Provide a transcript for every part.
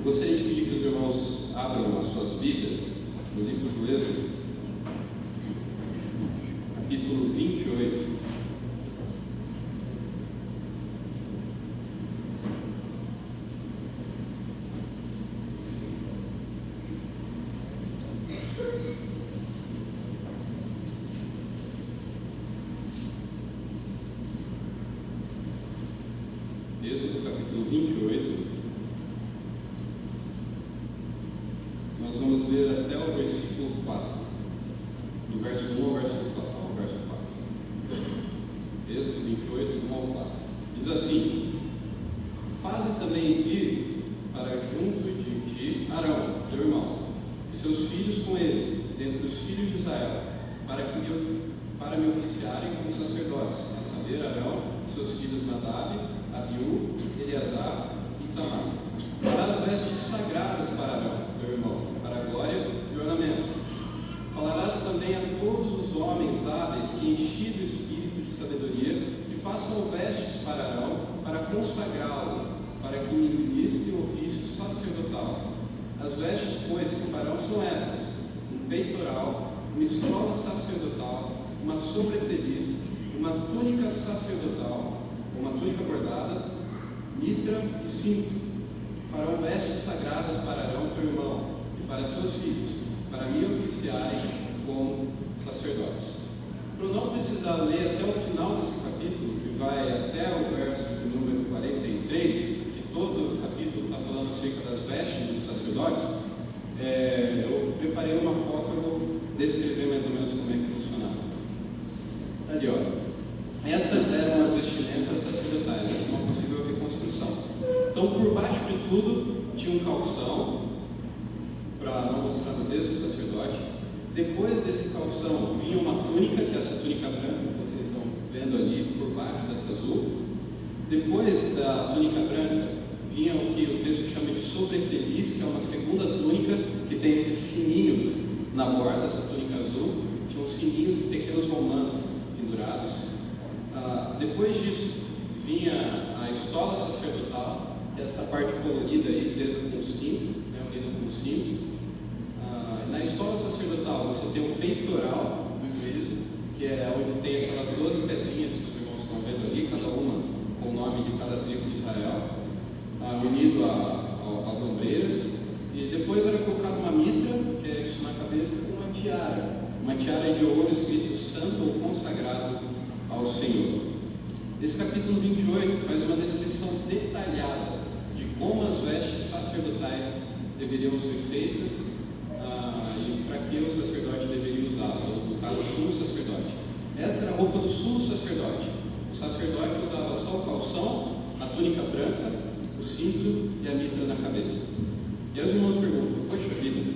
Gostaria de pedir que os irmãos abram as suas Bíblias no livro do Êxodo, capítulo 28. Êxodo, capítulo 28. Nós vamos ler até o versículo 4, do verso 1 ao verso 4. Êxodo 28, 1 ao 4. Diz assim: Faze também vir para junto de ti Arão, teu irmão, e seus filhos com ele, dentre os filhos de Israel, para me oficiarem como sacerdotes, a saber, Arão, seus filhos Nadab, Abiú, Eleazar e Itamar. Farás vestes sagradas para Arão, teu irmão, para a glória e ornamento. Falarás também a todos os homens hábeis que enchi do espírito de sabedoria, que façam vestes para Arão, para consagrá-lo, para que me ministre o ofício sacerdotal. As vestes, pois, que farão são estas: um peitoral, uma estola sacerdotal, uma sobrepeliz, uma túnica sacerdotal, uma túnica bordada, mitra e cinto. Farão vestes sagradas para Arão, teu irmão, e para seus filhos, para me oficiarem como sacerdotes. Para não precisar ler até o final desse capítulo, que vai até o verso de número 43, que todo o capítulo está falando acerca das vestes dos sacerdotes, eu preparei uma foto, eu vou descrever mais ou menos como é que funcionava. Ali, ó. Estas eram as vestimentas sacerdotais, essa é uma possível reconstrução. Então, por baixo de tudo, tinha um calção, para não mostrar a nudez do sacerdote. Depois desse calção, vinha uma túnica, que é essa túnica branca que vocês estão vendo ali, por baixo dessa azul. Depois da túnica branca, vinha o que o texto chama de sobrepeliz, que é uma segunda túnica, que tem esses sininhos na borda, essa túnica azul. Tinham sininhos e pequenos romãs pendurados. Depois disso, vinha a estola sacerdotal, que é essa parte colorida aí, presa com o cinto, unida com o cinto. Na estola sacerdotal, você tem o peitoral do juízo, que é onde tem aquelas 12 pedrinhas que os irmãos estão vendo ali, cada uma com o nome de cada tribo de Israel, unido às ombreiras. E depois era colocada uma mitra, que é isso na cabeça, com uma tiara de ouro escrito santo ou consagrado ao Senhor. Esse capítulo 28 faz uma descrição detalhada de como as vestes sacerdotais deveriam ser feitas e para que o sacerdote deveria usá-las, ou no caso o sumo sacerdote. Essa era a roupa do sumo sacerdote. O sacerdote usava só o calção, a túnica branca, o cinto e a mitra na cabeça. E os irmãos perguntam: poxa vida,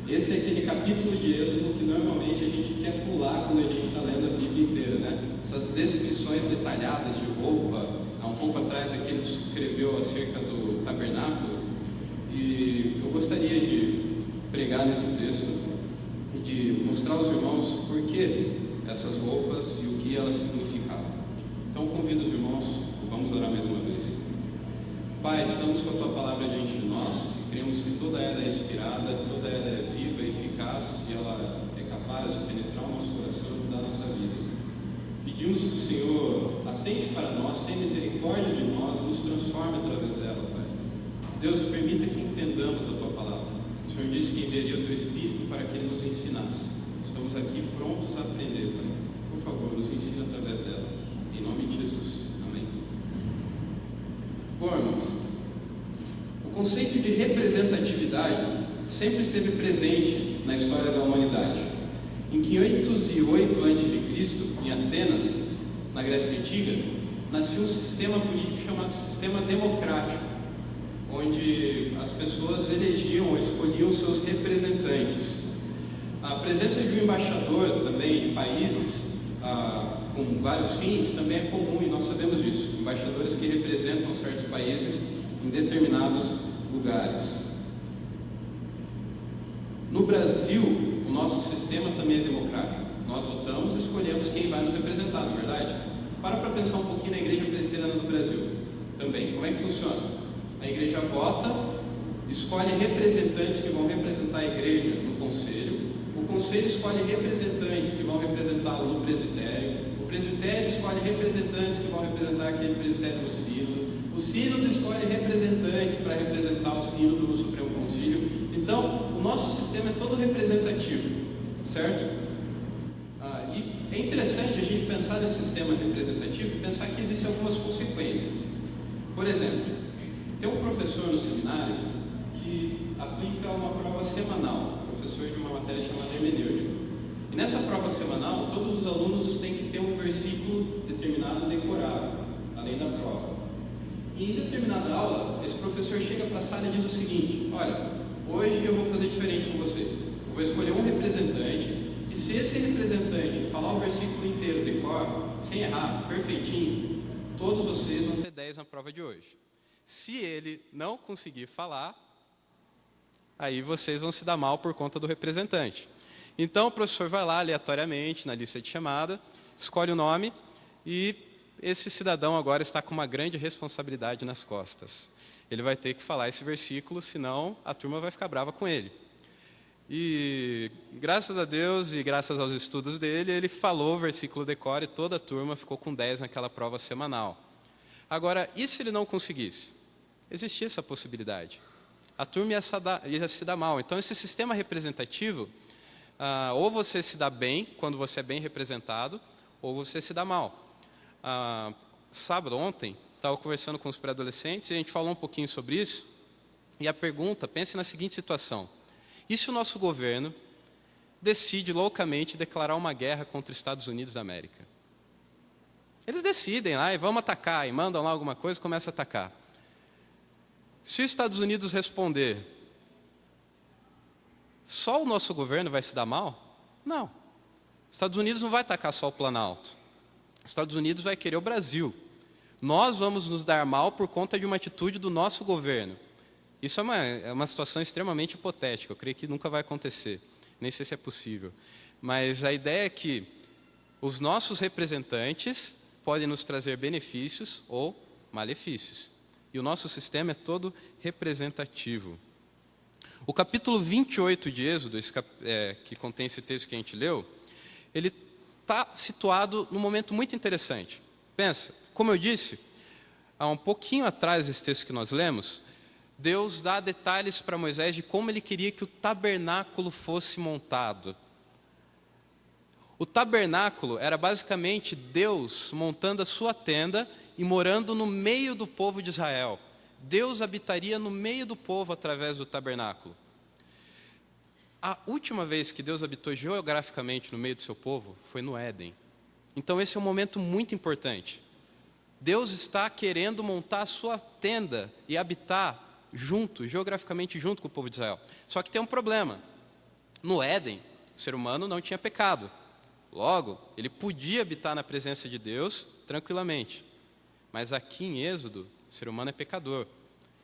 esse é aquele capítulo de Êxodo que normalmente a gente quer pular quando a gente está lendo a Bíblia inteira, né? Essas descrições detalhadas de roupa. Há um pouco atrás aqui ele escreveu acerca do tabernáculo, e eu gostaria de pregar nesse texto e de mostrar aos irmãos por que essas roupas e o que elas significavam. Então convido os irmãos, vamos orar mais uma vez. Pai, estamos com a Tua palavra diante de nós e cremos que toda ela é inspirada, toda ela é viva e eficaz, e ela é capaz de penetrar o nosso coração e mudar a nossa vida. Pedimos que o Senhor atente para nós, tenha misericórdia de nós, nos transforme através dela, Pai. Deus, permita que entendamos a Tua palavra. O Senhor disse que enviaria o Teu Espírito para que Ele nos ensinasse. Estamos aqui prontos a aprender, Pai. Por favor, nos ensina através dela. Em nome de Jesus. Amém. Bom, irmãos, o conceito de representatividade sempre esteve presente na história da humanidade. Em 508 a.C., em Atenas, na Grécia Antiga, nasceu um sistema político chamado sistema democrático, onde as pessoas elegiam ou escolhiam seus representantes. A presença de um embaixador também em países com vários fins também é comum, e nós sabemos disso. Embaixadores que representam certos países em determinados lugares. No Brasil, o nosso sistema também é democrático. Nós votamos e escolhemos quem vai nos representar, não é verdade? Para pensar um pouquinho na Igreja Presbiteriana do Brasil também. Como é que funciona? A igreja vota escolhe representantes que vão representar a igreja no conselho, o conselho escolhe representantes que vão representá-lo no presbitério, o presbitério escolhe representantes que vão representar aquele presbitério no sínodo, o sínodo escolhe representantes para representar o sínodo no Supremo Concílio. Então, o nosso sistema é todo representativo, certo? E é interessante a gente pensar nesse sistema representativo e pensar que existem algumas consequências. Por exemplo, tem um professor no seminário que aplica uma prova semanal, professor de uma matéria chamada hermenêutica. E nessa prova semanal, todos os alunos têm que ter um versículo determinado decorado, além da prova. E em determinada aula, esse professor chega para a sala e diz o seguinte: olha, hoje eu vou fazer diferente com vocês. Eu vou escolher um representante, e se esse representante falar o versículo inteiro de cor, sem errar, perfeitinho, todos vocês vão ter 10 na prova de hoje. Se ele não conseguir falar, aí vocês vão se dar mal por conta do representante. Então o professor vai lá aleatoriamente na lista de chamada, escolhe o nome e esse cidadão agora está com uma grande responsabilidade nas costas. Ele vai ter que falar esse versículo, senão a turma vai ficar brava com ele. E graças a Deus e graças aos estudos dele, ele falou o versículo de cor e toda a turma ficou com 10 naquela prova semanal. Agora, e se ele não conseguisse? Existia essa possibilidade. A turma ia se dar mal. Então, esse sistema representativo, ou você se dá bem quando você é bem representado, ou você se dá mal. Sábado, ontem, estava conversando com os pré-adolescentes e a gente falou um pouquinho sobre isso. E a pergunta, pense na seguinte situação: e se o nosso governo decide loucamente declarar uma guerra contra os Estados Unidos da América? Eles decidem lá e vamos atacar, e mandam lá alguma coisa e começam a atacar. Se os Estados Unidos responder, só o nosso governo vai se dar mal? Não. Os Estados Unidos não vai atacar só o Planalto. Os Estados Unidos vai querer o Brasil. Nós vamos nos dar mal por conta de uma atitude do nosso governo. Isso é uma situação extremamente hipotética, eu creio que nunca vai acontecer, nem sei se é possível. Mas a ideia é que os nossos representantes podem nos trazer benefícios ou malefícios. E o nosso sistema é todo representativo. O capítulo 28 de Êxodo, que contém esse texto que a gente leu, ele está situado num momento muito interessante. Pensa, como eu disse, há um pouquinho atrás desse texto que nós lemos, Deus dá detalhes para Moisés de como ele queria que o tabernáculo fosse montado. O tabernáculo era basicamente Deus montando a sua tenda e morando no meio do povo de Israel. Deus habitaria no meio do povo através do tabernáculo. A última vez que Deus habitou geograficamente no meio do seu povo foi no Éden. Então esse é um momento muito importante. Deus está querendo montar a sua tenda e habitar geograficamente junto com o povo de Israel. Só que tem um problema. No Éden, o ser humano não tinha pecado. Logo, ele podia habitar na presença de Deus tranquilamente. Mas aqui em Êxodo, o ser humano é pecador.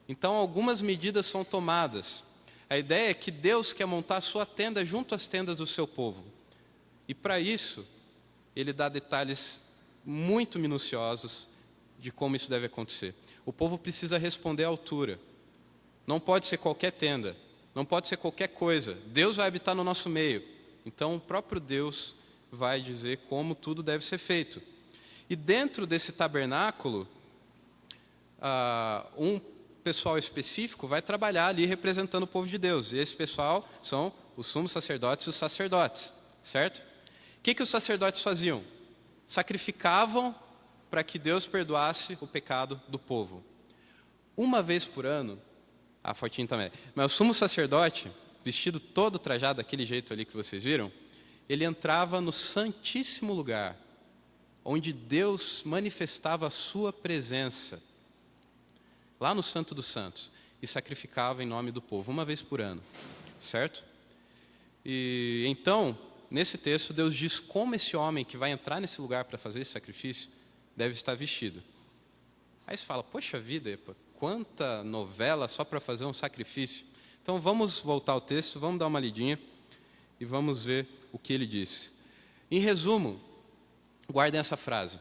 Então, algumas medidas são tomadas. A ideia é que Deus quer montar a sua tenda junto às tendas do seu povo. E para isso, ele dá detalhes muito minuciosos de como isso deve acontecer. O povo precisa responder à altura. Não pode ser qualquer tenda, não pode ser qualquer coisa. Deus vai habitar no nosso meio. Então, o próprio Deus vai dizer como tudo deve ser feito. E dentro desse tabernáculo, um pessoal específico vai trabalhar ali representando o povo de Deus. E esse pessoal são os sumos sacerdotes e os sacerdotes, certo? O que os sacerdotes faziam? Sacrificavam para que Deus perdoasse o pecado do povo. Uma vez por ano, a fotinha também, mas o sumo sacerdote, vestido todo trajado daquele jeito ali que vocês viram, ele entrava no santíssimo lugar, onde Deus manifestava a sua presença, lá no Santo dos Santos, e sacrificava em nome do povo, uma vez por ano, certo? E então, nesse texto, Deus diz como esse homem que vai entrar nesse lugar para fazer esse sacrifício, deve estar vestido. Aí você fala, poxa vida, quanta novela só para fazer um sacrifício. Então vamos voltar ao texto, vamos dar uma lidinha e vamos ver o que ele disse. Em resumo, guardem essa frase.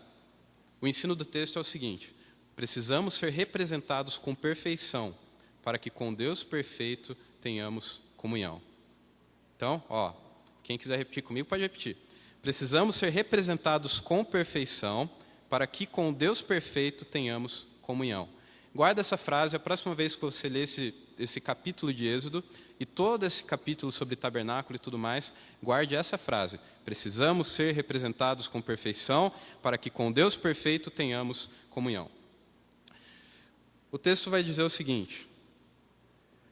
O ensino do texto é o seguinte: precisamos ser representados com perfeição para que com Deus perfeito tenhamos comunhão. Então, quem quiser repetir comigo, pode repetir. Precisamos ser representados com perfeição, para que com Deus perfeito tenhamos comunhão. Guarda essa frase, a próxima vez que você ler esse capítulo de Êxodo, e todo esse capítulo sobre tabernáculo e tudo mais, guarde essa frase. Precisamos ser representados com perfeição, para que com Deus perfeito tenhamos comunhão. O texto vai dizer o seguinte: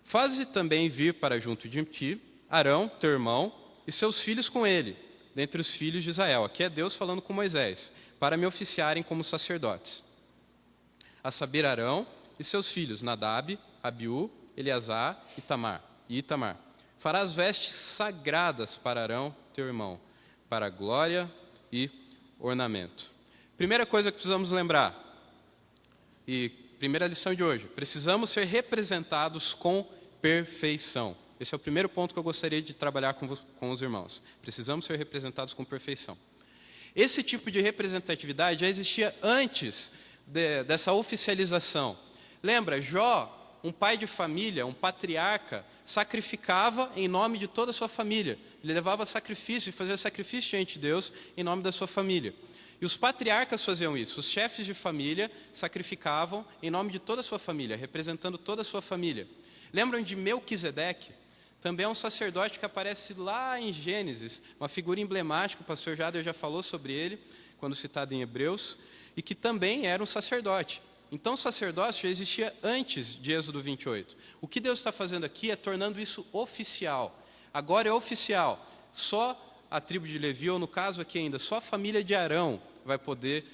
faze também vir para junto de ti Arão, teu irmão, e seus filhos com ele, dentre os filhos de Israel. Aqui é Deus falando com Moisés, para me oficiarem como sacerdotes. A saber, Arão e seus filhos, Nadab, Abiú, Eleazar e Itamar. Farás vestes sagradas para Arão, teu irmão, para glória e ornamento. Primeira coisa que precisamos lembrar, e primeira lição de hoje: precisamos ser representados com perfeição. Esse é o primeiro ponto que eu gostaria de trabalhar com os irmãos. Precisamos ser representados com perfeição. Esse tipo de representatividade já existia antes dessa oficialização. Lembra, Jó, um pai de família, um patriarca, sacrificava em nome de toda a sua família. Ele levava sacrifício e fazia sacrifício diante de Deus em nome da sua família. E os patriarcas faziam isso. Os chefes de família sacrificavam em nome de toda a sua família, representando toda a sua família. Lembram de Melquisedeque? Também é um sacerdote que aparece lá em Gênesis, uma figura emblemática, o pastor Jader já falou sobre ele, quando citado em Hebreus, e que também era um sacerdote. Então, o sacerdócio já existia antes de Êxodo 28. O que Deus está fazendo aqui é tornando isso oficial. Agora é oficial. Só a tribo de Levi, ou no caso aqui ainda, só a família de Arão vai poder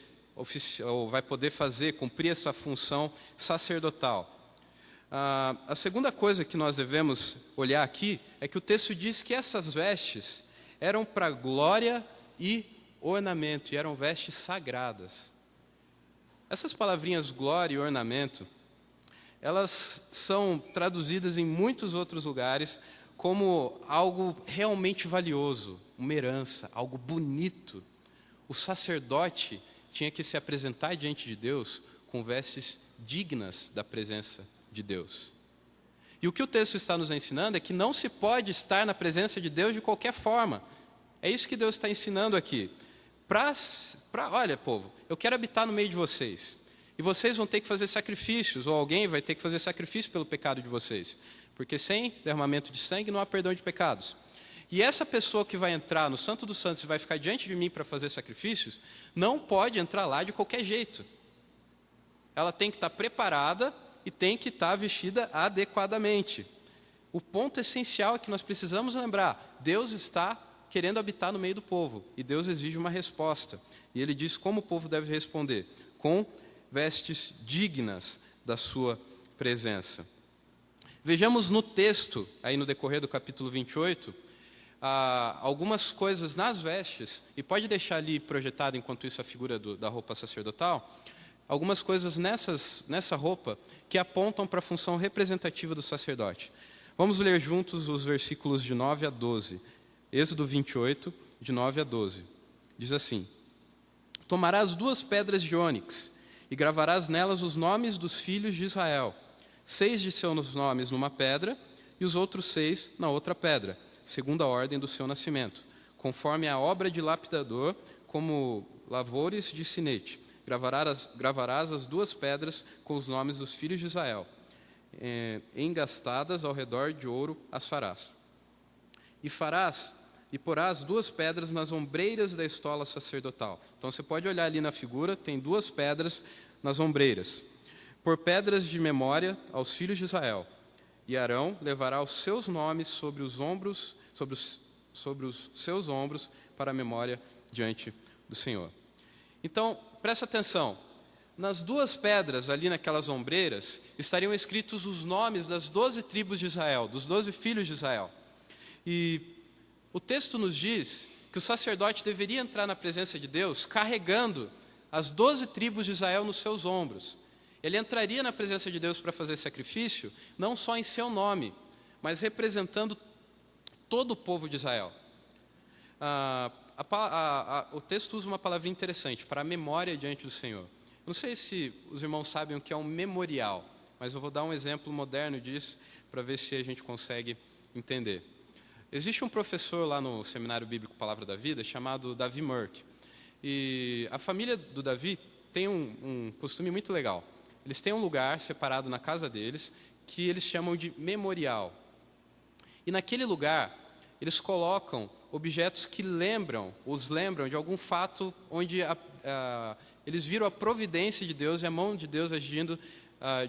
cumprir essa função sacerdotal. A segunda coisa que nós devemos olhar aqui é que o texto diz que essas vestes eram para glória e ornamento, e eram vestes sagradas. Essas palavrinhas glória e ornamento, elas são traduzidas em muitos outros lugares como algo realmente valioso, uma herança, algo bonito. O sacerdote tinha que se apresentar diante de Deus com vestes dignas da presença de Deus. E o que o texto está nos ensinando é que não se pode estar na presença de Deus de qualquer forma. É isso que Deus está ensinando aqui. Olha, povo, eu quero habitar no meio de vocês. E vocês vão ter que fazer sacrifícios, ou alguém vai ter que fazer sacrifício pelo pecado de vocês. Porque sem derramamento de sangue não há perdão de pecados. E essa pessoa que vai entrar no Santo dos Santos e vai ficar diante de mim para fazer sacrifícios, não pode entrar lá de qualquer jeito. Ela tem que estar preparada e tem que estar vestida adequadamente. O ponto essencial é que nós precisamos lembrar: Deus está querendo habitar no meio do povo, e Deus exige uma resposta. E Ele diz como o povo deve responder: com vestes dignas da sua presença. Vejamos no texto, aí no decorrer do capítulo 28, algumas coisas nas vestes, e pode deixar ali projetado enquanto isso a figura da roupa sacerdotal, algumas coisas nessa roupa que apontam para a função representativa do sacerdote. Vamos ler juntos os versículos de 9 a 12. Êxodo 28, de 9 a 12. Diz assim: tomarás 2 pedras de ônix e gravarás nelas os nomes dos filhos de Israel, 6 de seus nomes numa pedra e os outros 6 na outra pedra, segundo a ordem do seu nascimento, conforme a obra de lapidador, como lavores de sinete. Gravarás as 2 pedras com os nomes dos filhos de Israel, engastadas ao redor de ouro as farás. E porás 2 pedras nas ombreiras da estola sacerdotal. Então você pode olhar ali na figura, tem 2 pedras nas ombreiras. Por pedras de memória aos filhos de Israel. E Arão levará os seus nomes sobre os seus ombros para a memória diante do Senhor. Então, presta atenção, nas 2 pedras ali naquelas ombreiras, estariam escritos os nomes das 12 tribos de Israel, dos 12 filhos de Israel. E o texto nos diz que o sacerdote deveria entrar na presença de Deus carregando as 12 tribos de Israel nos seus ombros. Ele entraria na presença de Deus para fazer sacrifício, não só em seu nome, mas representando todo o povo de Israel. O texto usa uma palavra interessante, para a memória diante do Senhor. Não sei se os irmãos sabem o que é um memorial. mas eu vou dar um exemplo moderno disso para ver se a gente consegue entender. Existe um professor lá no Seminário Bíblico Palavra da Vida chamado Davi Murk. E a família do Davi tem um costume muito legal. Eles têm um lugar separado na casa deles que eles chamam de memorial. E naquele lugar, eles colocam objetos que os lembram de algum fato onde eles viram a providência de Deus e a mão de Deus agindo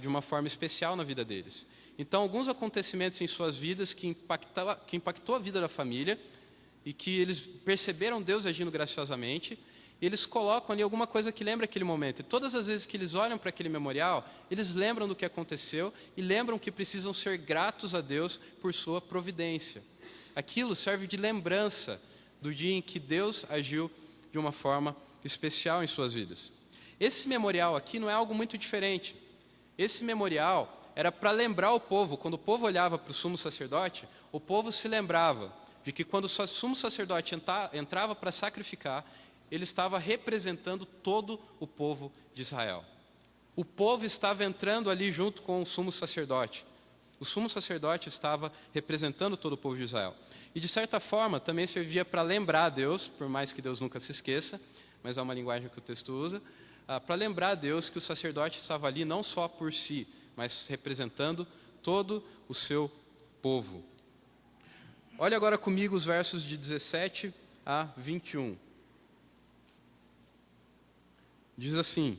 de uma forma especial na vida deles. Então, alguns acontecimentos em suas vidas que impactou a vida da família e que eles perceberam Deus agindo graciosamente, e eles colocam ali alguma coisa que lembra aquele momento. E todas as vezes que eles olham para aquele memorial, eles lembram do que aconteceu e lembram que precisam ser gratos a Deus por sua providência. Aquilo serve de lembrança do dia em que Deus agiu de uma forma especial em suas vidas. Esse memorial aqui não é algo muito diferente. Esse memorial era para lembrar o povo, quando o povo olhava para o sumo sacerdote, o povo se lembrava de que quando o sumo sacerdote entrava para sacrificar, ele estava representando todo o povo de Israel. O povo estava entrando ali junto com o sumo sacerdote. O sumo sacerdote estava representando todo o povo de Israel. E, de certa forma, também servia para lembrar a Deus, por mais que Deus nunca se esqueça, mas é uma linguagem que o texto usa, para lembrar a Deus que o sacerdote estava ali não só por si, mas representando todo o seu povo. Olha agora comigo os versos de 17 a 21. Diz assim: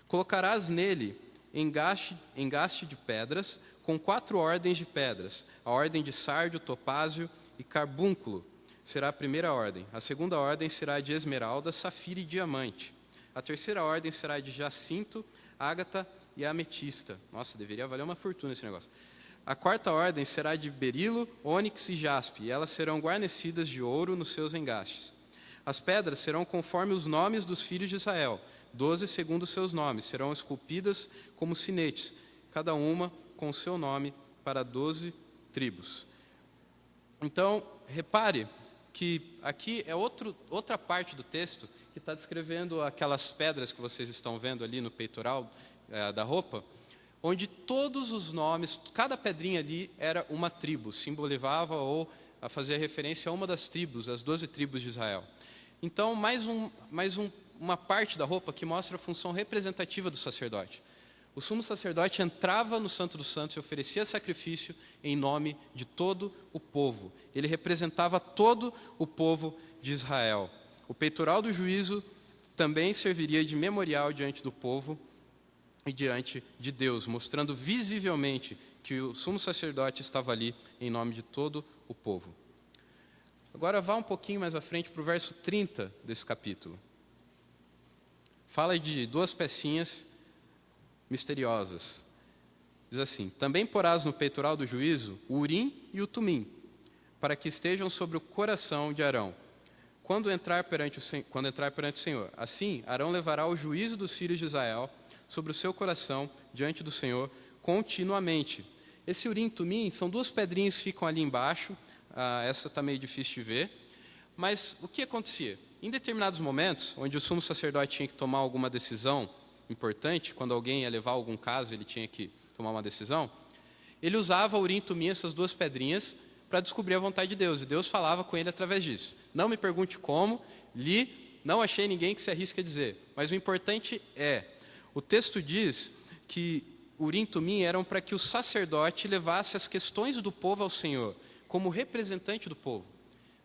colocarás nele engaste de pedras, com 4 ordens de pedras. A ordem de sárdio, topázio e carbúnculo será a primeira ordem. A segunda ordem será de esmeralda, safira e diamante. A terceira ordem será de jacinto, ágata e ametista. Nossa, deveria valer uma fortuna esse negócio. A quarta ordem será de berilo, ônix e jaspe, e elas serão guarnecidas de ouro nos seus engastes. As pedras serão conforme os nomes dos filhos de Israel, 12 segundo os seus nomes, serão esculpidas como sinetes, cada uma com o seu nome para 12 tribos. Então, repare que aqui é outra parte do texto que está descrevendo aquelas pedras que vocês estão vendo ali no peitoral da roupa, onde todos os nomes, cada pedrinha ali era uma tribo, simbolizava ou fazia referência a uma das tribos, as 12 tribos de Israel. Então, uma parte da roupa que mostra a função representativa do sacerdote. O sumo sacerdote entrava no Santo dos Santos e oferecia sacrifício em nome de todo o povo. Ele representava todo o povo de Israel. O peitoral do juízo também serviria de memorial diante do povo e diante de Deus, mostrando visivelmente que o sumo sacerdote estava ali em nome de todo o povo. Agora vá um pouquinho mais à frente para o verso 30 desse capítulo. Fala de 2 pecinhas misteriosas. Diz assim: também porás no peitoral do juízo o Urim e o Tumim, para que estejam sobre o coração de Arão, quando entrar perante o Senhor. Assim, Arão levará o juízo dos filhos de Israel sobre o seu coração diante do Senhor continuamente. Esse Urim e Tumim são 2 pedrinhas que ficam ali embaixo. Essa está meio difícil de ver. Mas o que acontecia? Em determinados momentos, onde o sumo sacerdote tinha que tomar alguma decisão importante, quando alguém ia levar algum caso, ele tinha que tomar uma decisão, ele usava o Urim e Tumim, essas 2 pedrinhas, para descobrir a vontade de Deus. E Deus falava com ele através disso. Não me pergunte como, não achei ninguém que se arrisque a dizer. Mas o importante o texto diz que Urim e Tumim eram para que o sacerdote levasse as questões do povo ao Senhor, como representante do povo.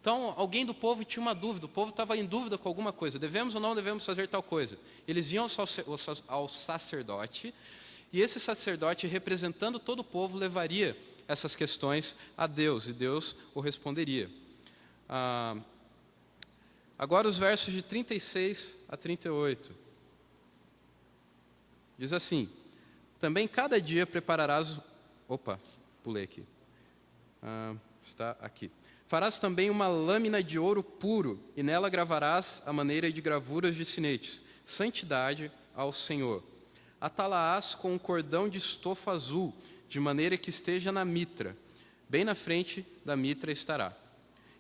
Então, alguém do povo tinha uma dúvida, o povo estava em dúvida com alguma coisa, devemos ou não devemos fazer tal coisa. Eles iam ao sacerdote, e esse sacerdote, representando todo o povo, levaria essas questões a Deus, e Deus o responderia. Agora os versos de 36 a 38. Diz assim: também cada dia prepararás... pulei aqui. Está aqui. Farás também uma lâmina de ouro puro, e nela gravarás a maneira de gravuras de sinetes, santidade ao Senhor. Atá-la-ás com um cordão de estofa azul, de maneira que esteja na mitra. Bem na frente da mitra estará.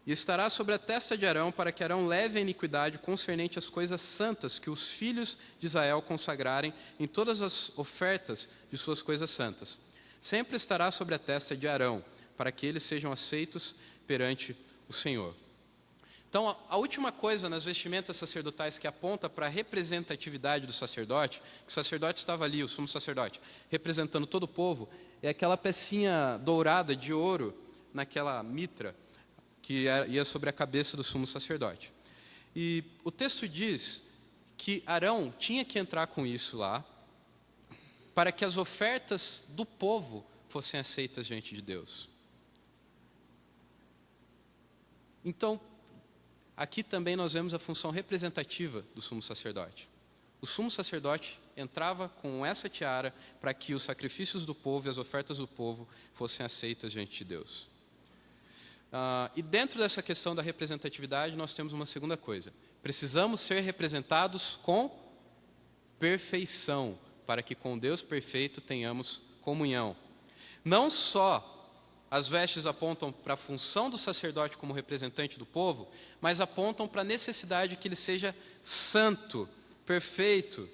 E estará sobre a testa de Arão, para que Arão leve a iniquidade concernente às coisas santas que os filhos de Israel consagrarem em todas as ofertas de suas coisas santas. Sempre estará sobre a testa de Arão, para que eles sejam aceitos perante o Senhor. Então, a última coisa nas vestimentas sacerdotais que aponta para a representatividade do sacerdote, que o sacerdote estava ali, o sumo sacerdote, representando todo o povo, é aquela pecinha dourada de ouro naquela mitra, que ia sobre a cabeça do sumo sacerdote. E o texto diz que Arão tinha que entrar com isso lá, para que as ofertas do povo fossem aceitas diante de Deus. Então, aqui também nós vemos a função representativa do sumo sacerdote. O sumo sacerdote entrava com essa tiara para que os sacrifícios do povo e as ofertas do povo fossem aceitas diante de Deus. E dentro dessa questão da representatividade, nós temos uma segunda coisa. Precisamos ser representados com perfeição, para que com Deus perfeito tenhamos comunhão. Não só as vestes apontam para a função do sacerdote como representante do povo, mas apontam para a necessidade que ele seja santo, perfeito.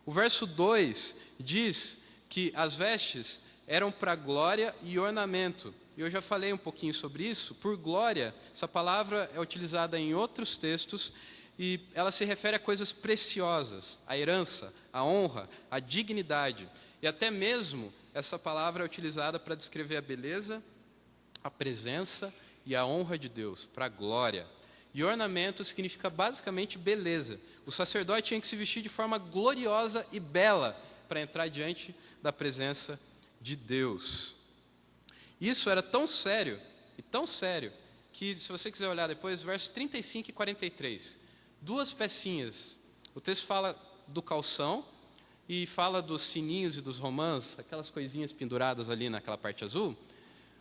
O verso 2 diz que as vestes eram para glória e ornamento. Eu já falei um pouquinho sobre isso. Por glória, essa palavra é utilizada em outros textos e ela se refere a coisas preciosas, a herança, a honra, a dignidade. E até mesmo essa palavra é utilizada para descrever a beleza, a presença e a honra de Deus, para a glória. E ornamento significa basicamente beleza. O sacerdote tinha que se vestir de forma gloriosa e bela para entrar diante da presença de Deus. Isso era tão sério, que se você quiser olhar depois, versos 35 e 43, duas pecinhas. O texto fala do calção e fala dos sininhos e dos romãs, aquelas coisinhas penduradas ali naquela parte azul,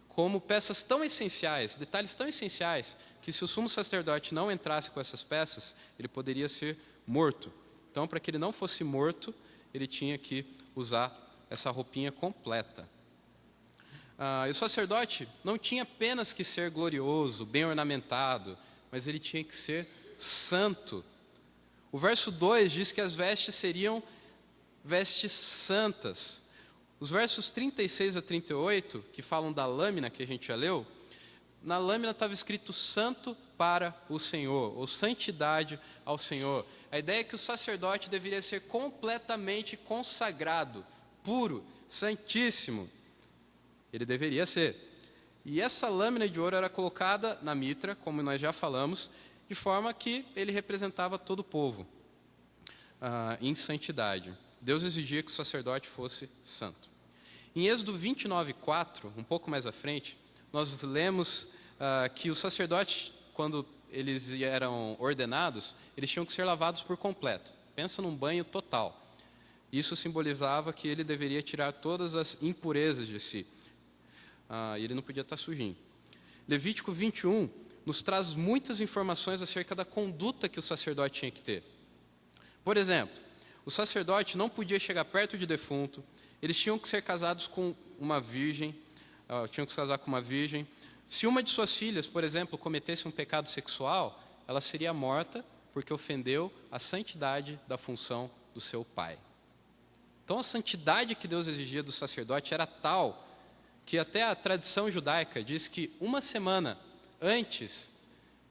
como peças tão essenciais, detalhes tão essenciais, que se o sumo sacerdote não entrasse com essas peças, ele poderia ser morto. Então, para que ele não fosse morto, ele tinha que usar essa roupinha completa. E o sacerdote não tinha apenas que ser glorioso, bem ornamentado, mas ele tinha que ser santo. O verso 2 diz que as vestes seriam vestes santas. Os versos 36 a 38, que falam da lâmina que a gente já leu, na lâmina estava escrito santo para o Senhor, ou santidade ao Senhor. A ideia é que o sacerdote deveria ser completamente consagrado, puro, santíssimo. Ele deveria ser. E essa lâmina de ouro era colocada na mitra, como nós já falamos, de forma que ele representava todo o povo em santidade. Deus exigia que o sacerdote fosse santo. Em Êxodo 29:4, um pouco mais à frente, nós lemos que os sacerdotes, quando eles eram ordenados, eles tinham que ser lavados por completo. Pensa num banho total. Isso simbolizava que ele deveria tirar todas as impurezas de si. E ele não podia estar sujinho. Levítico 21 nos traz muitas informações acerca da conduta que o sacerdote tinha que ter. Por exemplo, o sacerdote não podia chegar perto de defunto, eles tinham que ser casados com uma virgem, Se uma de suas filhas, por exemplo, cometesse um pecado sexual, ela seria morta porque ofendeu a santidade da função do seu pai. Então a santidade que Deus exigia do sacerdote era tal que até a tradição judaica diz que uma semana antes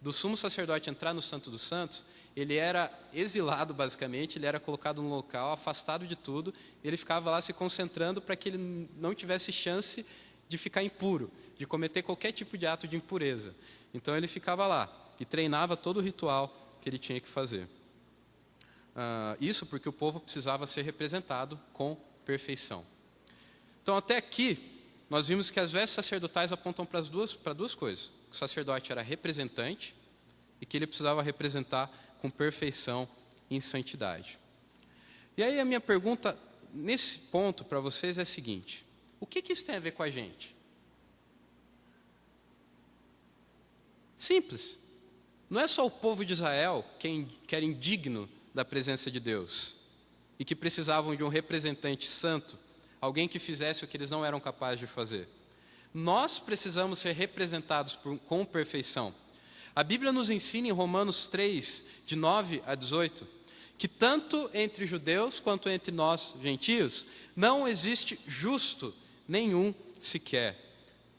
do sumo sacerdote entrar no Santo dos Santos, ele era exilado basicamente, ele era colocado num local afastado de tudo, e ele ficava lá se concentrando para que ele não tivesse chance de ficar impuro, de cometer qualquer tipo de ato de impureza. Então ele ficava lá e treinava todo o ritual que ele tinha que fazer. Isso porque o povo precisava ser representado com perfeição. Então até aqui, nós vimos que as vestes sacerdotais apontam para duas coisas. O sacerdote era representante e que ele precisava representar com perfeição e santidade. E aí a minha pergunta nesse ponto para vocês é a seguinte: o que isso tem a ver com a gente? Simples. Não é só o povo de Israel que era indigno da presença de Deus e que precisavam de um representante santo, alguém que fizesse o que eles não eram capazes de fazer. Nós precisamos ser representados com perfeição. A Bíblia nos ensina em Romanos 3, de 9 a 18, que tanto entre judeus quanto entre nós, gentios, não existe justo nenhum sequer.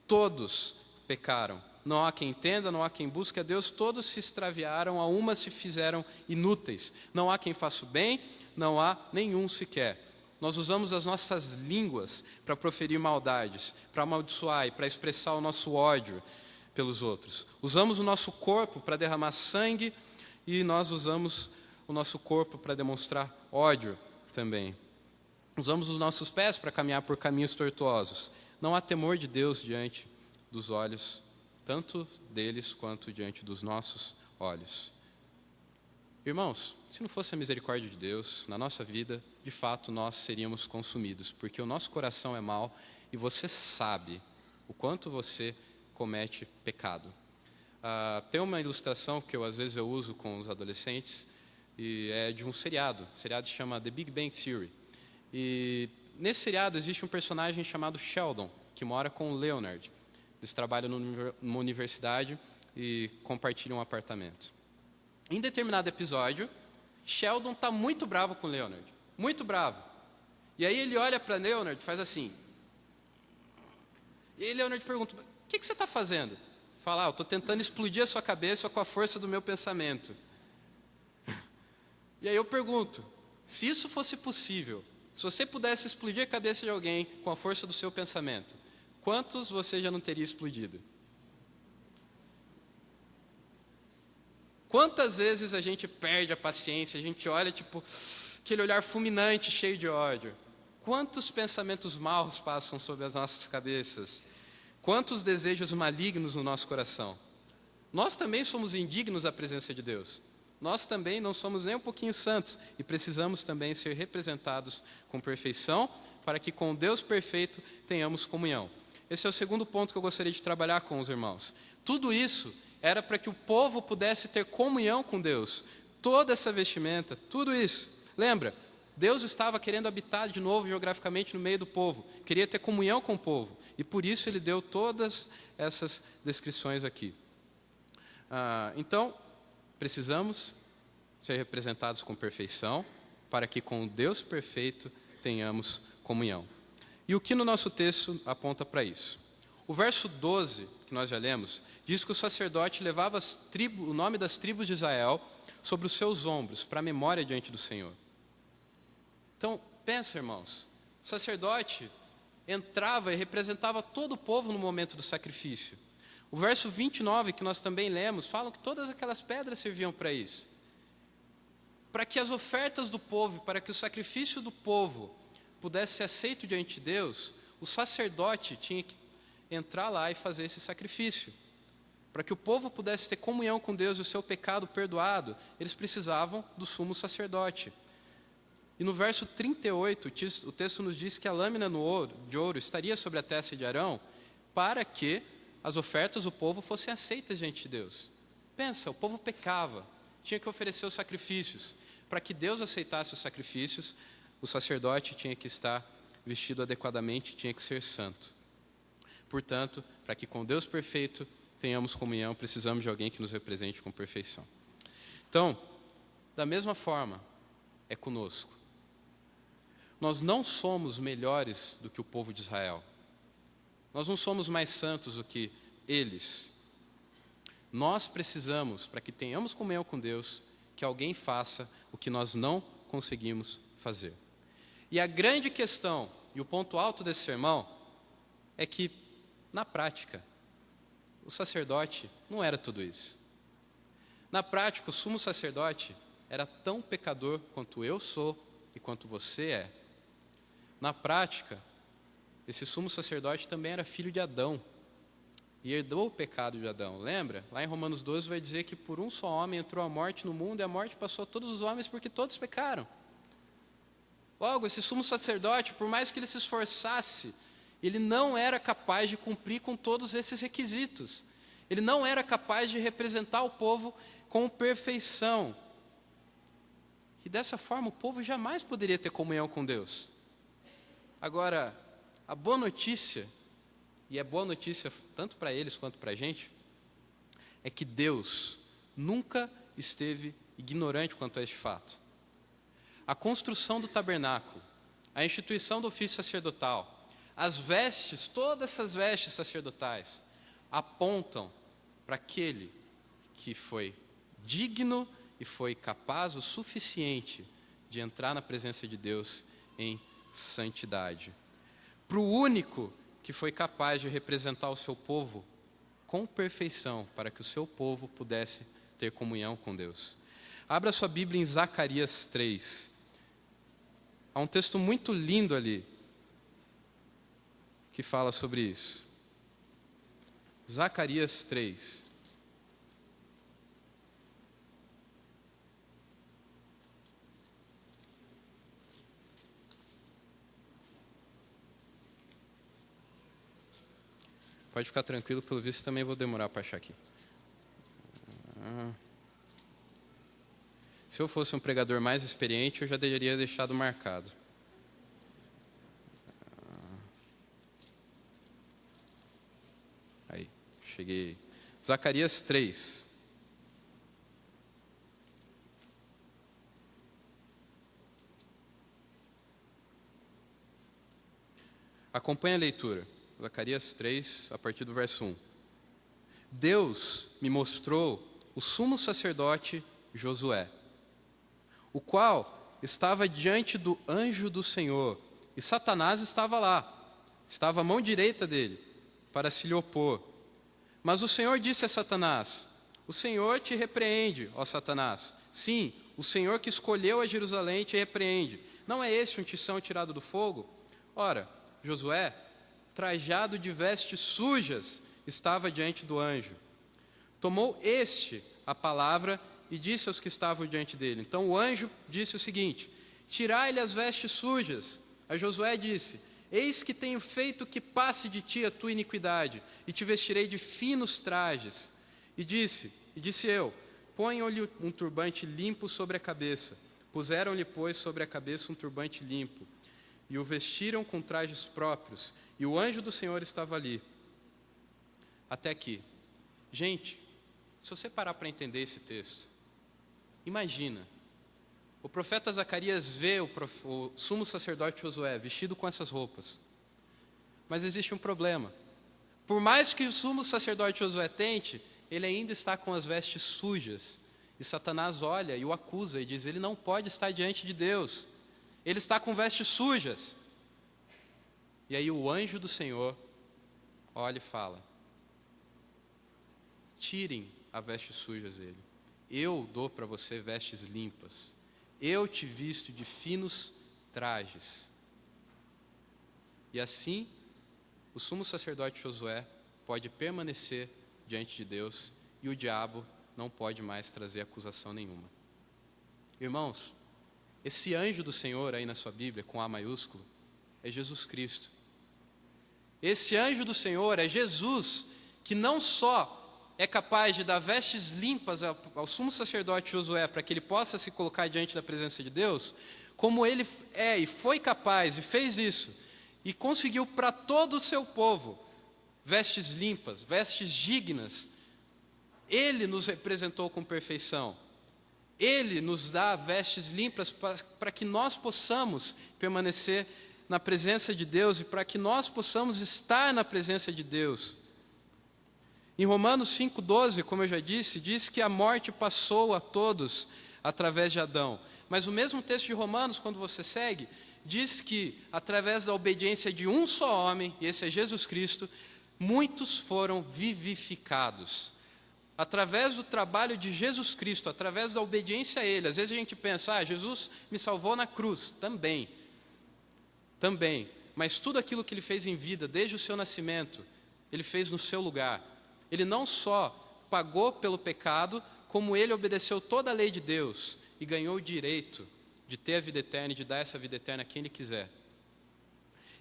Todos pecaram. Não há quem entenda, não há quem busque a Deus, todos se extraviaram, a uma se fizeram inúteis. Não há quem faça o bem, não há nenhum sequer. Nós usamos as nossas línguas para proferir maldades, para amaldiçoar e para expressar o nosso ódio pelos outros. Usamos o nosso corpo para derramar sangue e nós usamos o nosso corpo para demonstrar ódio também. Usamos os nossos pés para caminhar por caminhos tortuosos. Não há temor de Deus diante dos olhos, tanto deles quanto diante dos nossos olhos. Irmãos, se não fosse a misericórdia de Deus na nossa vida, de fato nós seríamos consumidos, porque o nosso coração é mau e você sabe o quanto você comete pecado. Tem uma ilustração que às vezes eu uso com os adolescentes, e é de um seriado. O seriado se chama The Big Bang Theory. E nesse seriado existe um personagem chamado Sheldon, que mora com o Leonard. Eles trabalham numa universidade e compartilham um apartamento. Em determinado episódio, Sheldon está muito bravo com o Leonard. Muito bravo. E aí ele olha para Leonard e faz assim. E aí Leonard pergunta, o que você está fazendo? Fala, eu estou tentando explodir a sua cabeça com a força do meu pensamento. E aí eu pergunto, se isso fosse possível, se você pudesse explodir a cabeça de alguém com a força do seu pensamento, quantos você já não teria explodido? Quantas vezes a gente perde a paciência, a gente olha tipo aquele olhar fulminante, cheio de ódio. Quantos pensamentos maus passam sobre as nossas cabeças? Quantos desejos malignos no nosso coração? Nós também somos indignos da presença de Deus. Nós também não somos nem um pouquinho santos e precisamos também ser representados com perfeição para que com Deus perfeito tenhamos comunhão. Esse é o segundo ponto que eu gostaria de trabalhar com os irmãos. Tudo isso era para que o povo pudesse ter comunhão com Deus. Toda essa vestimenta, tudo isso. Lembra, Deus estava querendo habitar de novo geograficamente no meio do povo. Queria ter comunhão com o povo. E por isso ele deu todas essas descrições aqui. Então, precisamos ser representados com perfeição, para que com o Deus perfeito tenhamos comunhão. E o que no nosso texto aponta para isso? O verso 12, que nós já lemos, diz que o sacerdote levava o nome das tribos de Israel sobre os seus ombros, para a memória diante do Senhor. Então, pensa, irmãos, o sacerdote entrava e representava todo o povo no momento do sacrifício. O verso 29, que nós também lemos, fala que todas aquelas pedras serviam para isso. Para que as ofertas do povo, para que o sacrifício do povo pudesse ser aceito diante de Deus, o sacerdote tinha que entrar lá e fazer esse sacrifício. Para que o povo pudesse ter comunhão com Deus e o seu pecado perdoado, eles precisavam do sumo sacerdote. E no verso 38, o texto nos diz que a lâmina de ouro estaria sobre a testa de Arão, para que as ofertas do povo fossem aceitas diante de Deus. Pensa, o povo pecava, tinha que oferecer os sacrifícios. Para que Deus aceitasse os sacrifícios, o sacerdote tinha que estar vestido adequadamente, tinha que ser santo. Portanto, para que com Deus perfeito tenhamos comunhão, precisamos de alguém que nos represente com perfeição. Então, da mesma forma, é conosco. Nós não somos melhores do que o povo de Israel. Nós não somos mais santos do que eles. Nós precisamos, para que tenhamos comunhão com Deus, que alguém faça o que nós não conseguimos fazer. E a grande questão, e o ponto alto desse sermão, é que, na prática, o sacerdote não era tudo isso. Na prática, o sumo sacerdote era tão pecador quanto eu sou e quanto você é. Na prática, esse sumo sacerdote também era filho de Adão e herdou o pecado de Adão. Lembra? Lá em Romanos 12 vai dizer que por um só homem entrou a morte no mundo e a morte passou a todos os homens porque todos pecaram. Logo, esse sumo sacerdote, por mais que ele se esforçasse, ele não era capaz de cumprir com todos esses requisitos. Ele não era capaz de representar o povo com perfeição. E dessa forma o povo jamais poderia ter comunhão com Deus. Agora, a boa notícia, e é boa notícia tanto para eles quanto para a gente, é que Deus nunca esteve ignorante quanto a este fato. A construção do tabernáculo, a instituição do ofício sacerdotal, as vestes, todas essas vestes sacerdotais, apontam para aquele que foi digno e foi capaz o suficiente de entrar na presença de Deus em santidade. Para o único que foi capaz de representar o seu povo com perfeição, para que o seu povo pudesse ter comunhão com Deus. Abra sua Bíblia em Zacarias 3. Há um texto muito lindo ali que fala sobre isso. Zacarias 3. Pode ficar tranquilo, pelo visto também vou demorar para achar aqui. Se eu fosse um pregador mais experiente, eu já teria deixado marcado. Aí, cheguei. Zacarias 3. Acompanhe a leitura. Zacarias 3, a partir do verso 1. Deus me mostrou o sumo sacerdote Josué, o qual estava diante do anjo do Senhor, e Satanás estava lá, estava à mão direita dele, para se lhe opor. Mas o Senhor disse a Satanás: o Senhor te repreende, ó Satanás. Sim, o Senhor que escolheu a Jerusalém te repreende. Não é este um tição tirado do fogo? Ora, Josué, trajado de vestes sujas, estava diante do anjo. Tomou este a palavra e disse aos que estavam diante dele. Então o anjo disse o seguinte: tirai-lhe as vestes sujas. A Josué disse: eis que tenho feito que passe de ti a tua iniquidade, e te vestirei de finos trajes. E disse eu: ponham-lhe um turbante limpo sobre a cabeça. Puseram-lhe, pois, sobre a cabeça um turbante limpo, e o vestiram com trajes próprios, e o anjo do Senhor estava ali. Até aqui. Gente, se você parar para entender esse texto, imagina, o profeta Zacarias vê o sumo sacerdote Josué vestido com essas roupas. Mas existe um problema. Por mais que o sumo sacerdote Josué tente, ele ainda está com as vestes sujas. E Satanás olha e o acusa e diz: ele não pode estar diante de Deus. Ele está com vestes sujas. E aí o anjo do Senhor olha e fala: tirem as vestes sujas dele. Eu dou para você vestes limpas. Eu te visto de finos trajes. E assim, o sumo sacerdote Josué pode permanecer diante de Deus e o diabo não pode mais trazer acusação nenhuma. Irmãos, esse anjo do Senhor aí na sua Bíblia, com A maiúsculo, é Jesus Cristo. Esse anjo do Senhor é Jesus, que não só é capaz de dar vestes limpas ao sumo sacerdote Josué para que ele possa se colocar diante da presença de Deus, como ele é e foi capaz e fez isso, e conseguiu para todo o seu povo vestes limpas, vestes dignas. Ele nos representou com perfeição. Ele nos dá vestes limpas para que nós possamos permanecer na presença de Deus e para que nós possamos estar na presença de Deus. Em Romanos 5,12, como eu já disse, diz que a morte passou a todos através de Adão. Mas o mesmo texto de Romanos, quando você segue, diz que através da obediência de um só homem, e esse é Jesus Cristo, muitos foram vivificados. Através do trabalho de Jesus Cristo, através da obediência a Ele. Às vezes a gente pensa: Jesus me salvou na cruz. Também. Mas tudo aquilo que Ele fez em vida, desde o seu nascimento, Ele fez no seu lugar. Ele não só pagou pelo pecado, como Ele obedeceu toda a lei de Deus e ganhou o direito de ter a vida eterna e de dar essa vida eterna a quem Ele quiser.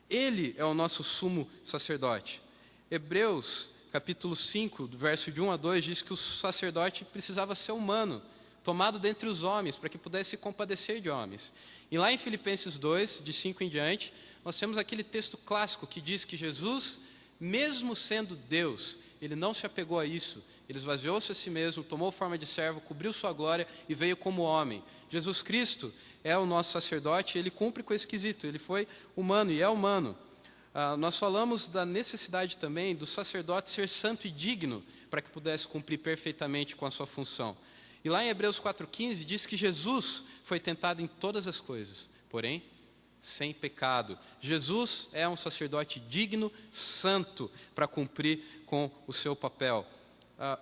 Ele é o nosso sumo sacerdote. Hebreus, capítulo 5, do verso de 1 a 2, diz que o sacerdote precisava ser humano, tomado dentre os homens, para que pudesse se compadecer de homens. E lá em Filipenses 2, de 5 em diante, nós temos aquele texto clássico que diz que Jesus, mesmo sendo Deus, Ele não se apegou a isso ele esvaziou-se a si mesmo, tomou forma de servo, cobriu sua glória e veio como homem. Jesus Cristo é o nosso sacerdote, ele cumpre com esse quesito, ele foi humano e é humano. Nós falamos da necessidade também do sacerdote ser santo e digno para que pudesse cumprir perfeitamente com a sua função. E lá em Hebreus 4,15 diz que Jesus foi tentado em todas as coisas, porém sem pecado. Jesus é um sacerdote digno, santo, para cumprir com o seu papel.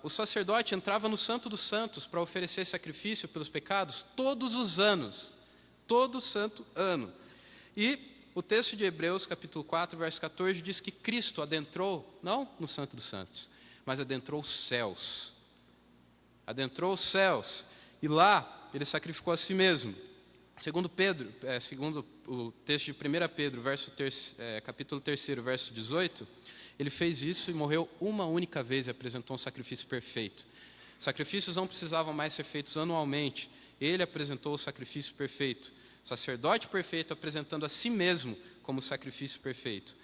O sacerdote entrava no Santo dos Santos para oferecer sacrifício pelos pecados todos os anos, todo santo ano. E o texto de Hebreus, capítulo 4, verso 14, diz que Cristo adentrou, não no Santo dos Santos, mas adentrou os céus. Adentrou os céus. E lá ele sacrificou a si mesmo. Segundo o texto de 1 Pedro, capítulo 3, verso 18, ele fez isso e morreu uma única vez e apresentou um sacrifício perfeito. Sacrifícios não precisavam mais ser feitos anualmente. Ele apresentou o sacrifício perfeito. Sacerdote perfeito apresentando a si mesmo como sacrifício perfeito.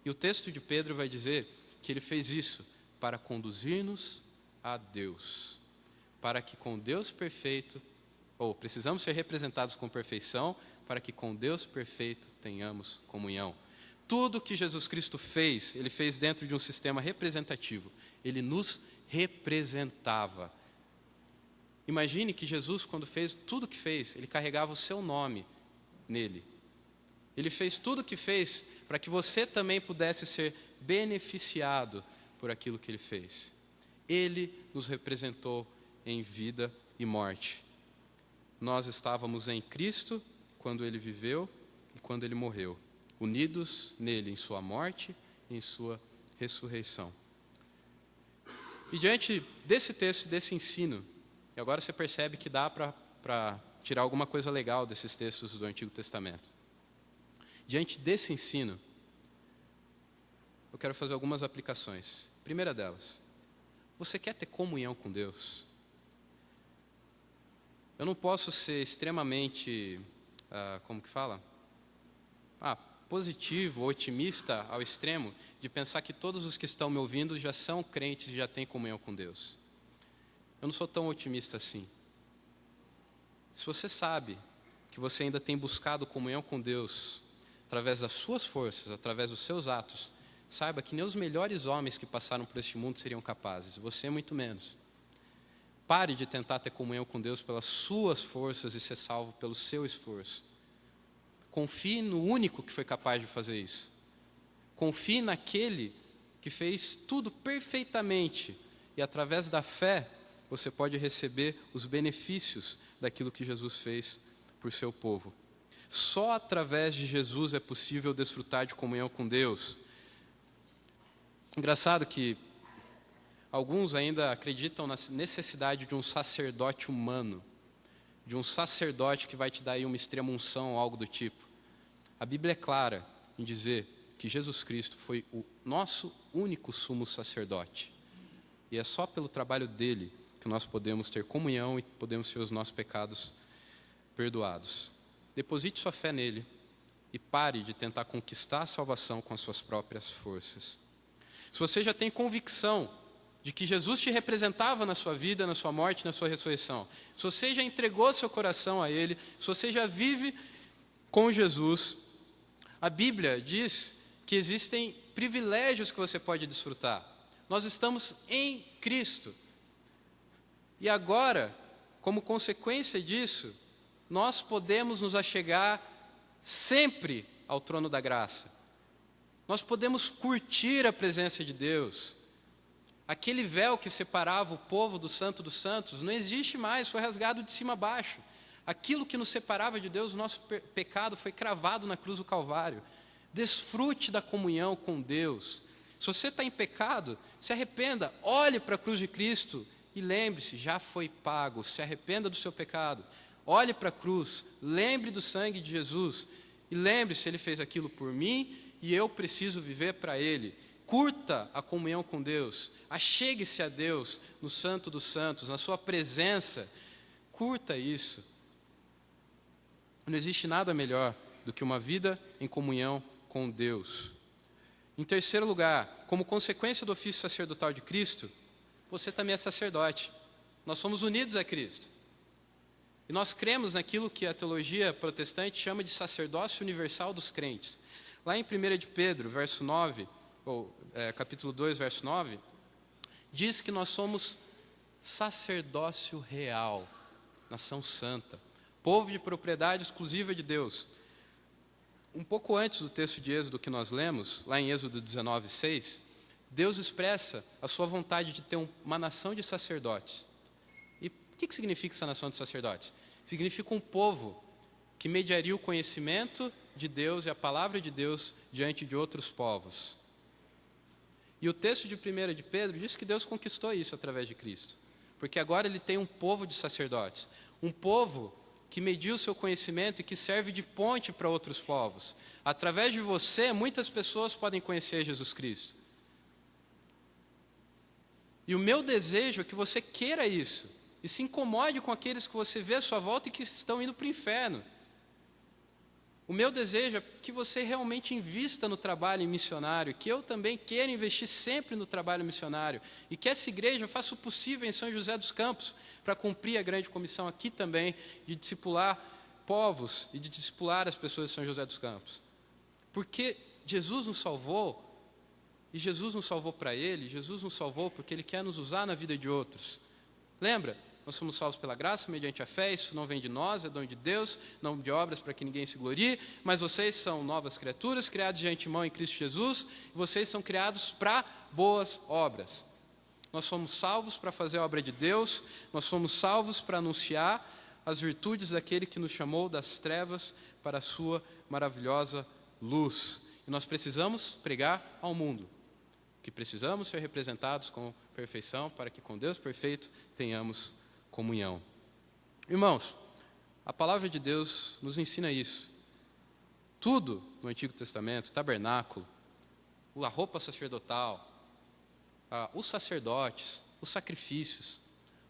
E o texto de Pedro vai dizer que ele fez isso para conduzir-nos a Deus. Para que com Deus perfeito, precisamos ser representados com perfeição, para que com Deus perfeito tenhamos comunhão. Tudo que Jesus Cristo fez, ele fez dentro de um sistema representativo. Ele nos representava. Imagine que Jesus, quando fez tudo o que fez, ele carregava o seu nome nele. Ele fez tudo o que fez para que você também pudesse ser beneficiado por aquilo que ele fez. Ele nos representou em vida e morte. Nós estávamos em Cristo quando ele viveu e quando ele morreu, unidos nele em sua morte e em sua ressurreição. E diante desse texto, desse ensino, e agora você percebe que dá para tirar alguma coisa legal desses textos do Antigo Testamento. Diante desse ensino, eu quero fazer algumas aplicações. Primeira delas, você quer ter comunhão com Deus? Eu não posso ser extremamente, positivo, otimista ao extremo, de pensar que todos os que estão me ouvindo já são crentes e já têm comunhão com Deus. Eu não sou tão otimista assim. Se você sabe que você ainda tem buscado comunhão com Deus, através das suas forças, através dos seus atos, saiba que nem os melhores homens que passaram por este mundo seriam capazes, você muito menos. Pare de tentar ter comunhão com Deus pelas suas forças e ser salvo pelo seu esforço. Confie no único que foi capaz de fazer isso. Confie naquele que fez tudo perfeitamente. E através da fé, você pode receber os benefícios daquilo que Jesus fez por seu povo. Só através de Jesus é possível desfrutar de comunhão com Deus. Engraçado que alguns ainda acreditam na necessidade de um sacerdote humano, de um sacerdote que vai te dar aí uma extrema unção ou algo do tipo. A Bíblia é clara em dizer que Jesus Cristo foi o nosso único sumo sacerdote. E é só pelo trabalho dele que nós podemos ter comunhão e podemos ter os nossos pecados perdoados. Deposite sua fé nele e pare de tentar conquistar a salvação com as suas próprias forças. Se você já tem convicção de que Jesus te representava na sua vida, na sua morte, na sua ressurreição, se você já entregou seu coração a ele, se você já vive com Jesus, a Bíblia diz que existem privilégios que você pode desfrutar. Nós estamos em Cristo. E agora, como consequência disso, nós podemos nos achegar sempre ao trono da graça. Nós podemos curtir a presença de Deus. Aquele véu que separava o povo do Santo dos Santos não existe mais, foi rasgado de cima a baixo. Aquilo que nos separava de Deus, o nosso pecado, foi cravado na cruz do Calvário. Desfrute da comunhão com Deus. Se você está em pecado, se arrependa, olhe para a cruz de Cristo e lembre-se, já foi pago, se arrependa do seu pecado. Olhe para a cruz, lembre do sangue de Jesus e lembre-se, ele fez aquilo por mim e eu preciso viver para ele. Curta a comunhão com Deus, achegue-se a Deus no Santo dos Santos, na sua presença, curta isso. Não existe nada melhor do que uma vida em comunhão com Deus. Em terceiro lugar, como consequência do ofício sacerdotal de Cristo, você também é sacerdote. Nós somos unidos a Cristo. E nós cremos naquilo que a teologia protestante chama de sacerdócio universal dos crentes. Lá em 1 de Pedro, verso 9, capítulo 2, verso 9, diz que nós somos sacerdócio real, nação santa, povo de propriedade exclusiva de Deus. Um pouco antes do texto de Êxodo que nós lemos, lá em Êxodo 19, 6, Deus expressa a sua vontade de ter uma nação de sacerdotes. E o que significa essa nação de sacerdotes? Significa um povo que mediaria o conhecimento de Deus e a palavra de Deus diante de outros povos. E o texto de 1 de Pedro diz que Deus conquistou isso através de Cristo. Porque agora ele tem um povo de sacerdotes. Um povo que mediu o seu conhecimento e que serve de ponte para outros povos. Através de você, muitas pessoas podem conhecer Jesus Cristo. E o meu desejo é que você queira isso. E se incomode com aqueles que você vê à sua volta e que estão indo para o inferno. O meu desejo é que você realmente invista no trabalho missionário, que eu também queira investir sempre no trabalho missionário, e que essa igreja faça o possível em São José dos Campos para cumprir a grande comissão aqui também de discipular povos e de discipular as pessoas de São José dos Campos. Porque Jesus nos salvou, e Jesus nos salvou para Ele, Jesus nos salvou porque Ele quer nos usar na vida de outros. Lembra? Nós somos salvos pela graça, mediante a fé, isso não vem de nós, é dom de Deus, não de obras para que ninguém se glorie, mas vocês são novas criaturas, criados de antemão em Cristo Jesus, e vocês são criados para boas obras. Nós somos salvos para fazer a obra de Deus, nós somos salvos para anunciar as virtudes daquele que nos chamou das trevas para a sua maravilhosa luz. E nós precisamos pregar ao mundo, que precisamos ser representados com perfeição, para que com Deus perfeito tenhamos comunhão. Irmãos, a palavra de Deus nos ensina isso. Tudo no Antigo Testamento, o tabernáculo, a roupa sacerdotal, os sacerdotes, os sacrifícios,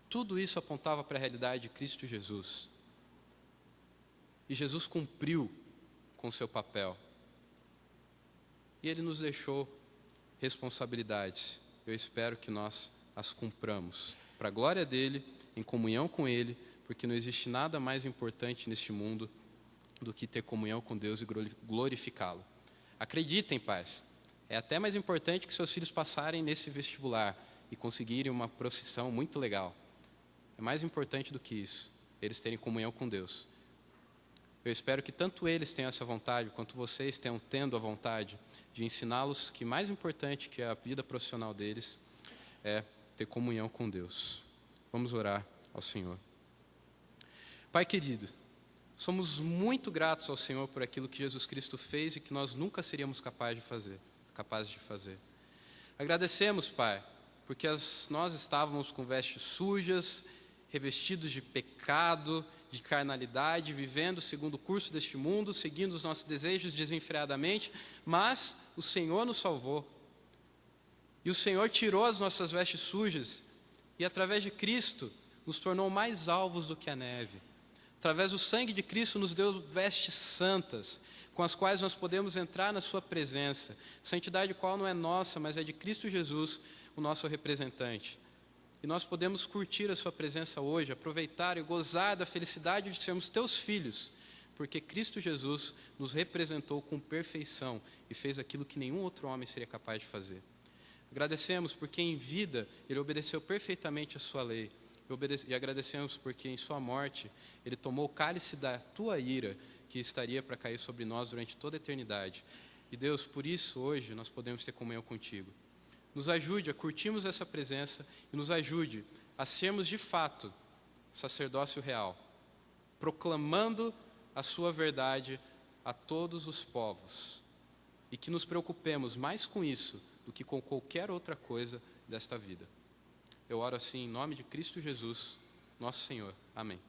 tudo isso apontava para a realidade de Cristo Jesus. E Jesus cumpriu com o seu papel. E Ele nos deixou responsabilidades. Eu espero que nós as cumpramos, para a glória dEle, em comunhão com Ele, porque não existe nada mais importante neste mundo do que ter comunhão com Deus e glorificá-lo. Acreditem, pais, é até mais importante que seus filhos passarem nesse vestibular e conseguirem uma profissão muito legal. É mais importante do que isso, eles terem comunhão com Deus. Eu espero que tanto eles tenham essa vontade, quanto vocês tenham tendo a vontade de ensiná-los que mais importante que a vida profissional deles é ter comunhão com Deus. Vamos orar ao Senhor. Pai querido, somos muito gratos ao Senhor por aquilo que Jesus Cristo fez e que nós nunca seríamos capazes de fazer. Agradecemos, Pai, porque nós estávamos com vestes sujas, revestidos de pecado, de carnalidade, vivendo segundo o curso deste mundo, seguindo os nossos desejos desenfreadamente, mas o Senhor nos salvou. E o Senhor tirou as nossas vestes sujas e, através de Cristo, nos tornou mais alvos do que a neve. Através do sangue de Cristo, nos deu vestes santas, com as quais nós podemos entrar na sua presença. Santidade qual não é nossa, mas é de Cristo Jesus, o nosso representante. E nós podemos curtir a sua presença hoje, aproveitar e gozar da felicidade de sermos teus filhos, porque Cristo Jesus nos representou com perfeição e fez aquilo que nenhum outro homem seria capaz de fazer. Agradecemos porque em vida Ele obedeceu perfeitamente a sua lei. E agradecemos porque em sua morte Ele tomou o cálice da tua ira, que estaria para cair sobre nós durante toda a eternidade. E Deus, por isso hoje nós podemos ter comunhão contigo. Nos ajude a curtirmos essa presença e nos ajude a sermos de fato sacerdócio real, proclamando a sua verdade a todos os povos. E que nos preocupemos mais com isso do que com qualquer outra coisa desta vida. Eu oro assim em nome de Cristo Jesus, nosso Senhor. Amém.